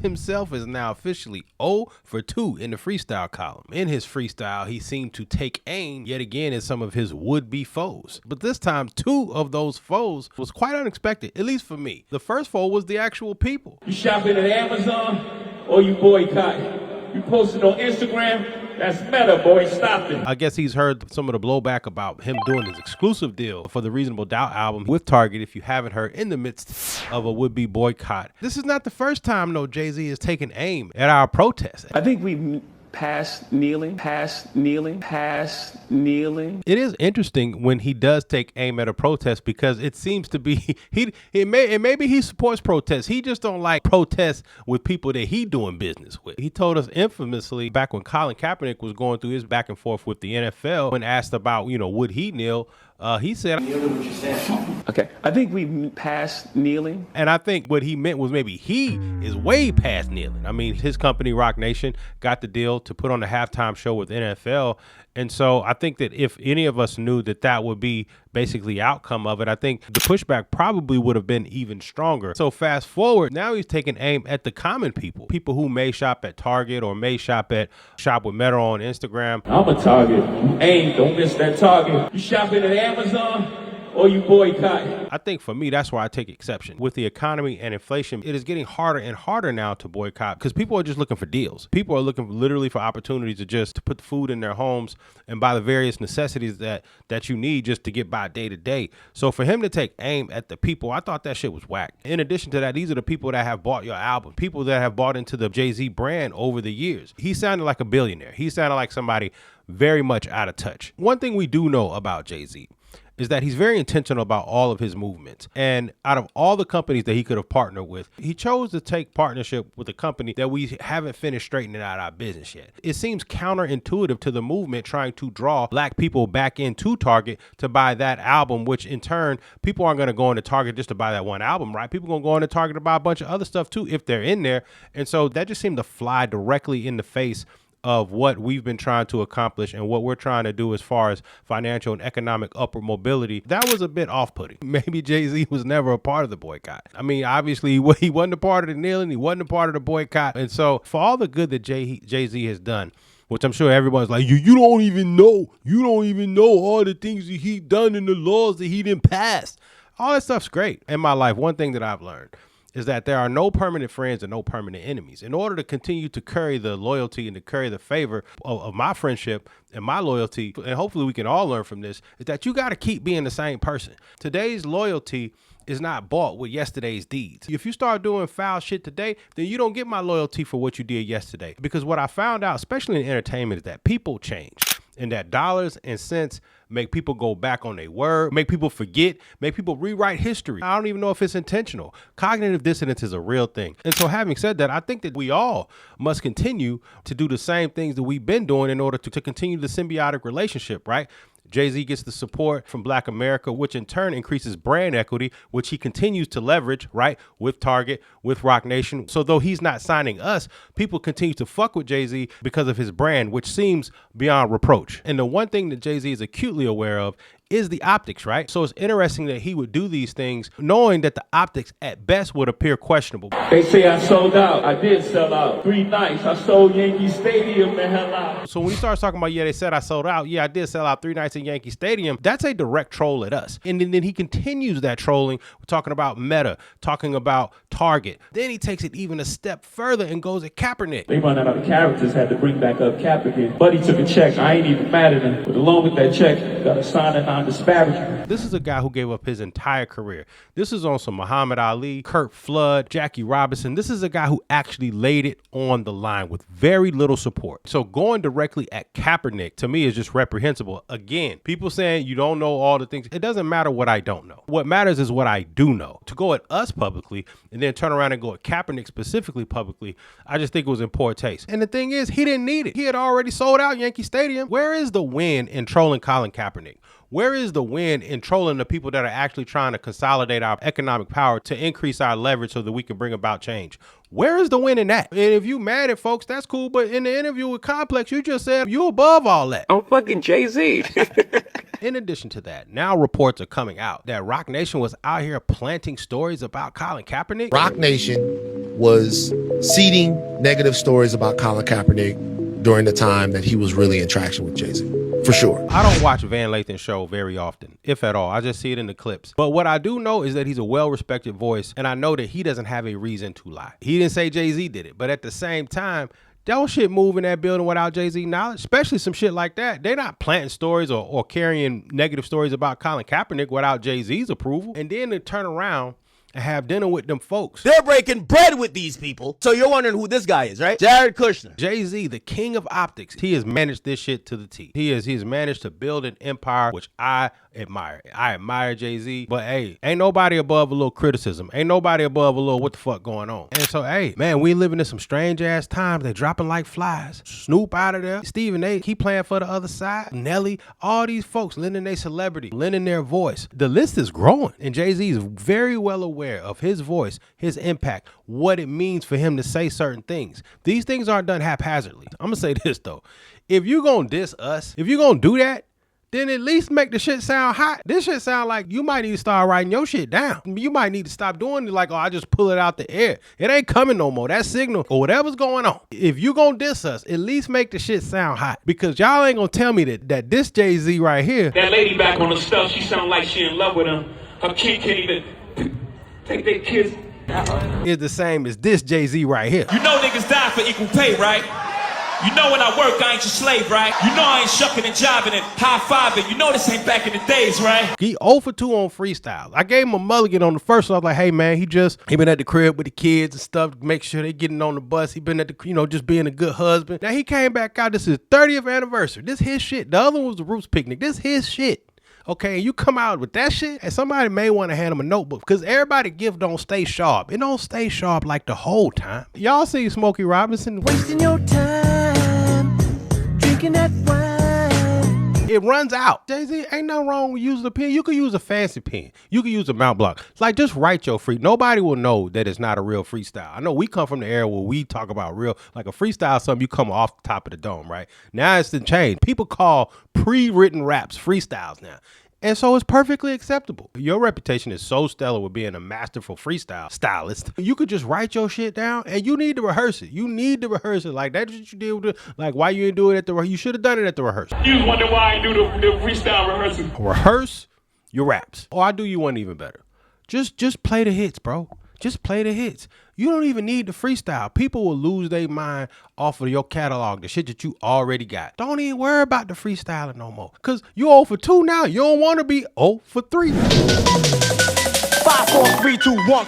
himself is now officially 0 for 2 in the freestyle column. In his freestyle, he seemed to take aim yet again at some of his would-be foes. But this time, 2 of those foes was quite unexpected, at least for me. The first foe was the actual people. You shopping at Amazon or you boycott? You posted on Instagram? That's meta, boy. Stop it. I guess he's heard some of the blowback about him doing his exclusive deal for the Reasonable Doubt album with Target, if you haven't heard, in the midst of a would-be boycott. This is not the first time, though, Jay-Z has taken aim at our protests. I think we've past kneeling. It is interesting when he does take aim at a protest, because it seems to be maybe he supports protests. He just don't like protests with people that he doing business with. He told us infamously back when Colin Kaepernick was going through his back and forth with the NFL, when asked about, would he kneel, he said, okay, I think we've passed kneeling. And I think what he meant was maybe he is way past kneeling. I mean, his company, Rock Nation, got the deal to put on the halftime show with NFL. And so I think that if any of us knew that that would be basically the outcome of it, I think the pushback probably would have been even stronger. So fast forward, now he's taking aim at the common people who may shop at Target or may shop with Meta on Instagram. I'm a Target. Hey, don't miss that Target. You shopping at Amazon or you boycott? I think for me, that's where I take exception. With the economy and inflation, it is getting harder and harder now to boycott, because people are just looking for deals. People are looking literally for opportunities to put food in their homes and buy the various necessities that you need just to get by day to day. So for him to take aim at the people, I thought that shit was whack. In addition to that, these are the people that have bought your album, people that have bought into the Jay-Z brand over the years. He sounded like a billionaire. He sounded like somebody very much out of touch. One thing we do know about Jay-Z is that he's very intentional about all of his movements. And out of all the companies that he could have partnered with, he chose to take partnership with a company that we haven't finished straightening out our business yet. It seems counterintuitive to the movement trying to draw black people back into Target to buy that album, which in turn, people aren't going to go into Target just to buy that one album, right? People are going to go into Target to buy a bunch of other stuff too if they're in there. And so that just seemed to fly directly in the face of what we've been trying to accomplish and what we're trying to do as far as financial and economic upward mobility. That was a bit off-putting. Maybe Jay-Z was never a part of the boycott. I mean, obviously he wasn't a part of the kneeling. He wasn't a part of the boycott. And so for all the good that Jay-Z has done, which I'm sure everyone's like, you don't even know all the things that he done and the laws that he didn't pass. All that stuff's great. In my life, one thing that I've learned is that there are no permanent friends and no permanent enemies. In order to continue to curry the loyalty and to curry the favor of my friendship and my loyalty, and hopefully we can all learn from this, is that you got to keep being the same person. Today's loyalty is not bought with yesterday's deeds. If you start doing foul shit today, then you don't get my loyalty for what you did yesterday. Because what I found out, especially in entertainment, is that people change, and that dollars and cents make people go back on their word, make people forget, make people rewrite history. I don't even know if it's intentional. Cognitive dissonance is a real thing. And so having said that, I think that we all must continue to do the same things that we've been doing in order to continue the symbiotic relationship, right? Jay-Z gets the support from Black America, which in turn increases brand equity, which he continues to leverage, right, with Target, with Rock Nation. So though he's not signing us, people continue to fuck with Jay-Z because of his brand, which seems beyond reproach. And the one thing that Jay-Z is acutely aware of is the optics, right? So it's interesting that he would do these things knowing that the optics at best would appear questionable. They say I sold out. I did sell out 3 nights. I sold Yankee Stadium the hell out. So when he starts talking about, they said I sold out. Yeah, I did sell out 3 nights in Yankee Stadium. That's a direct troll at us. And then he continues that trolling. We're talking about Meta, talking about Target. Then he takes it even a step further and goes at Kaepernick. They run out of characters, had to bring back up Kaepernick. Buddy took a check. I ain't even mad at him. But along with that check, got to sign a disparagement. This is a guy who gave up his entire career. This is on some Muhammad Ali, Kurt Flood, Jackie Robinson. This is a guy who actually laid it on the line with very little support. So going directly at Kaepernick to me is just reprehensible. Again, people saying you don't know all the things. It doesn't matter what I don't know. What matters is what I do know. To go at us publicly and then turn around and go at Kaepernick specifically publicly, I just think it was in poor taste. And the thing is, he didn't need it. He had already sold out Yankee Stadium. Where is the win in trolling Colin Kaepernick? Where is the win in trolling the people that are actually trying to consolidate our economic power to increase our leverage so that we can bring about change? Where is the win in that? And if you mad at folks, that's cool. But in the interview with Complex, you just said you above all that. I'm fucking Jay-Z. In addition to that, now reports are coming out that Rock Nation was out here planting stories about Colin Kaepernick. Rock Nation was seeding negative stories about Colin Kaepernick during the time that he was really in traction with Jay-Z. For sure. I don't watch Van Lathan's show very often, if at all. I just see it in the clips. But what I do know is that he's a well-respected voice, and I know that he doesn't have a reason to lie. He didn't say Jay-Z did it, but at the same time, don't shit move in that building without Jay-Z knowledge, especially some shit like that. They're not planting stories or carrying negative stories about Colin Kaepernick without Jay-Z's approval. And then to turn around and have dinner with them folks. They're breaking bread with these people. So you're wondering who this guy is, right? Jared Kushner. Jay-Z, the king of optics. He has managed this shit to the T. He has managed to build an empire, which I admire. I admire Jay-Z, but hey, ain't nobody above a little criticism. Ain't nobody above a little what the fuck going on. And so, hey, man, we living in some strange ass times. They dropping like flies. Snoop out of there. Stephen A. He playing for the other side. Nelly, all these folks lending their celebrity, lending their voice. The list is growing, and Jay-Z is very well aware of his voice, his impact, what it means for him to say certain things. These things aren't done haphazardly. I'm gonna say this though. If you gonna diss us, if you gonna do that, then at least make the shit sound hot. This shit sound like you might need to start writing your shit down. You might need to stop doing it like, oh, I just pull it out the air. It ain't coming no more. That signal or whatever's going on. If you gonna diss us, at least make the shit sound hot. Because y'all ain't gonna tell me that this Jay-Z right here. That lady back on the stuff, she sound like she in love with him. Her kid can't even take their kids. Is the same as this Jay-Z right here. You know niggas die for equal pay, right? You know when I work, I ain't your slave, right? You know I ain't shucking and jiving and high-fiving. You know this ain't back in the days, right? He 0 for 2 on freestyle. I gave him a mulligan on the first one. I was like, hey, man, he been at the crib with the kids and stuff, make sure they getting on the bus. He been at the, just being a good husband. Now he came back out. This is his 30th anniversary. This his shit. The other one was the Roots Picnic. This his shit. Okay, and you come out with that shit, and somebody may want to hand him a notebook because everybody gift don't stay sharp. It don't stay sharp like the whole time. Y'all see Smokey Robinson Wasting your time, drinking that wine. It runs out. Jay-Z, ain't nothing wrong with using a pen. You could use a fancy pen. You could use a Mount Block. It's like, just write your free. Nobody will know that it's not a real freestyle. I know we come from the era where we talk about real, like a freestyle, something you come off the top of the dome, right? Now it's the change. People call pre-written raps freestyles now. And so it's perfectly acceptable. Your reputation is so stellar with being a masterful freestyle stylist. You could just write your shit down and you need to rehearse it. You need to rehearse it. Like, that's what you did with the, like, why you didn't do it at the rehearsal? You should have done it at the rehearsal. You wonder why I do the freestyle rehearsal. Rehearse your raps. Or I do you one even better. Just play the hits, bro. Just play the hits. You don't even need the freestyle. People will lose their mind off of your catalog, the shit that you already got. Don't even worry about the freestyling no more. Because you're 0 for 2 now. You don't want to be 0 for 3. 5, 4, 3, 2, 1.